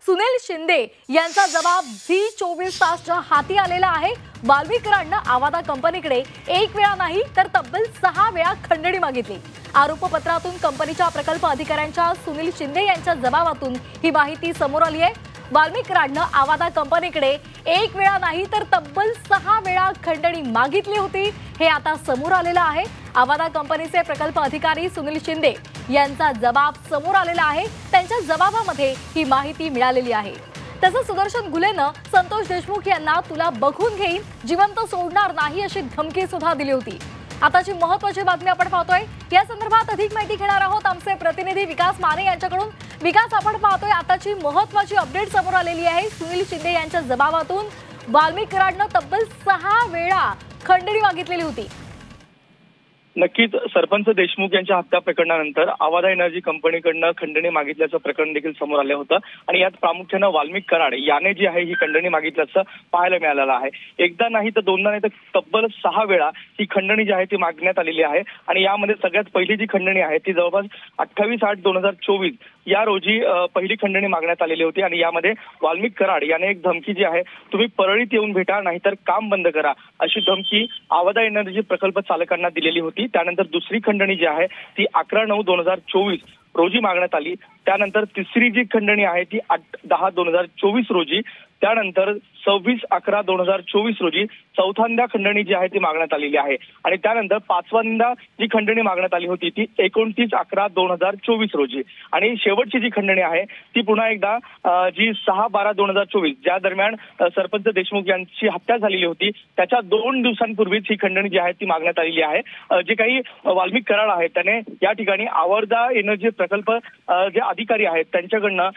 सुनील शिंदे यांचा जबाब झी 24 तासच्या हाती आलेला आहे। वाल्मिक कराडने आवादा कंपनीकडे एक वेळा नाही तर तब्बल 6 वेळा खंडणी मागितली। आरोपपत्रातून कंपनीच्या प्रकल्प अधिकाऱ्यांच्या सुनील शिंदे यांच्या जबाबातून ही माहिती समोर आली आहे। वाल्मिक कराडने आवादा कंपनीकडे एक वेळा नाही तर तब्बल 6 वेळा खंडणी मागितली होती, हे आता समोर आलेलं आहे। आवादा कंपनीचे प्रकल्प अधिकारी सुनील शिंदे यांचा जबाब समोर आलेला आहे। त्यांच्या जबाबामध्ये ही माहिती मिळालेली आहे। तसंच सुदर्शन घुलेनं संतोष देशमुख यांना तुला बघून घेईन, जिवंत सोडणार नाही अशी धमकी सुद्धा दिली होती। आताची महत्त्वाची बातमी आपण पाहतोय। या संदर्भात अधिक माहिती घेणार आहोत आमचे प्रतिनिधी विकास माने यांच्याकडून। विकास, आपण पाहतोय आताची महत्त्वाची अपडेट समोर आलेली आहे। सुनील शिंदे यांच्या जबाबातून वाल्मिक कराडने तब्बल 6 वेळा खंडणी मागितलेली होती। नक्कीच सरपंच देशमुख यांच्या हत्या प्रकरणानंतर आवादा एनर्जी कंपनीकडनं खंडणी मागितल्याचं प्रकरण देखील समोर आलं होतं आणि यात प्रामुख्याने वाल्मिक कराड याने जी आहे ही खंडणी मागितल्याचं पाहायला मिळालेलं आहे। एकदा नाही तर दोनदा नाही तर तब्बल 6 वेळा ही खंडणी जी आहे ती मागण्यात आलेली आहे आणि यामध्ये सगळ्यात पहिली जी खंडणी आहे ती जवळपास 28/8/2024 या रोजी पहिली खंडणी मागण्यात आलेली होती आणि यामध्ये वाल्मिक कराड याने एक धमकी जी आहे, तुम्ही परळीत येऊन भेटा नाहीतर काम बंद करा, अशी धमकी आवादा एनर्जी प्रकल्प चालकांना दिलेली होती। त्यानंतर दुसरी खंडणी जी आहे ती 11/9/2024 रोजी मागण्यात आली। त्यानंतर तिसरी जी खंडणी आहे ती 8/10/2024 रोजी, त्यानंतर 26/11/2024 रोजी चौथ्यांदा खंडणी जी आहे ती मागण्यात आलेली आहे आणि त्यानंतर पाचव्यांदा जी खंडणी मागण्यात आली होती ती 29/11/2024 रोजी आणि शेवटची जी खंडणी आहे ती पुन्हा एकदा जी 6/12/2024 ज्या दरम्यान सरपंच देशमुख यांची हत्या झालेली होती त्याच्या 2 दिवसांपूर्वीच ही खंडणी जी आहे ती मागण्यात आलेली आहे। जे काही वाल्मिक कराड आहेत त्याने या ठिकाणी आवादा एनर्जी प्रकल्प जे अधिकारी आहेत त्यांच्याकडनं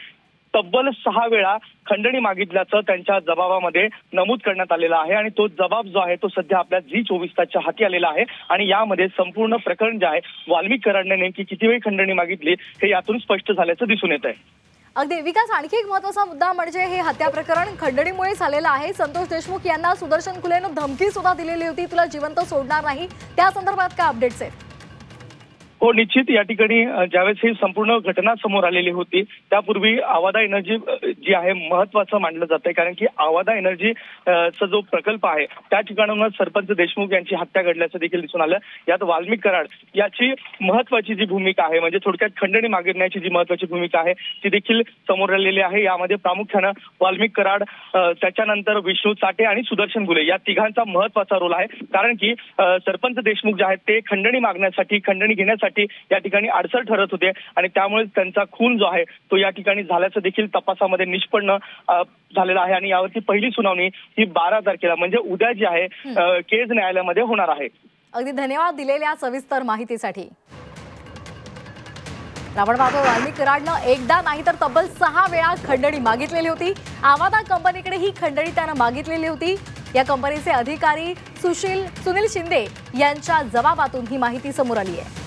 तब्बल 6 वेळा खंडणी मागितल्याचं त्यांच्या जबाबामध्ये नमूद करण्यात आलेलं आहे आणि तो जबाब जो आहे तो सध्या आपल्या झी 24 तासच्या हाती आलेला आहे आणि यामध्ये संपूर्ण प्रकरण जे आहे वाल्मिक कराडने नेमकी किती वेळ खंडणी मागितली हे यातून स्पष्ट झाल्याचं दिसून येत आहे। अगदी विकास, आणखी एक महत्त्वाचा मुद्दा म्हणजे हे हत्या प्रकरण खंडणीमुळे झालेलं आहे। संतोष देशमुख यांना सुदर्शन घुलेनं धमकी सुद्धा दिलेली होती, तुला जिवंत सोडणार नाही, त्या संदर्भात काय अपडेट्स आहेत? हो, निश्चित या ठिकाणी ज्यावेळेस ही संपूर्ण घटना समोर आलेली होती त्यापूर्वी आवादा एनर्जी जी आहे महत्त्वाचं मानलं जातंय, कारण की आवादा एनर्जी चा जो प्रकल्प आहे त्या ठिकाणाहून सरपंच देशमुख यांची हत्या घडल्याचं देखील दिसून आलं। यात वाल्मिक कराड याची महत्त्वाची जी भूमिका आहे, म्हणजे थोडक्यात खंडणी मागण्याची जी महत्त्वाची भूमिका आहे ती देखील समोर आलेली आहे। यामध्ये प्रामुख्यानं वाल्मिक कराड, त्याच्यानंतर विष्णू चाटे आणि सुदर्शन घुले या तिघांचा महत्त्वाचा रोल आहे, कारण की सरपंच देशमुख जे आहेत ते खंडणी मागण्यासाठी, खंडणी घेण्यासाठी या ठिकाणी अडसर ठरत होते आणि त्यामुळे त्यांचा खून जो आहे तो या ठिकाणी झाल्याचं देखील तपासामध्ये निष्पन्न झालेलं आहे आणि यावरती पहिली सुनावणी ही 12 तारखेला म्हणजे उद्या जी आहे केज न्यायालयामध्ये होणार आहे। अगदी धन्यवाद दिलेल्या सविस्तर माहितीसाठी। आपण पाहतो वाल्मिक कराडनं एकदा नाही तर तब्बल 6 वेळा खंडणी मागितलेली होती। आवादा कंपनीकडे ही खंडणी त्यानं मागितलेली होती। या कंपनीचे अधिकारी सुनील शिंदे यांच्या जबाबातून ही माहिती समोर आली आहे।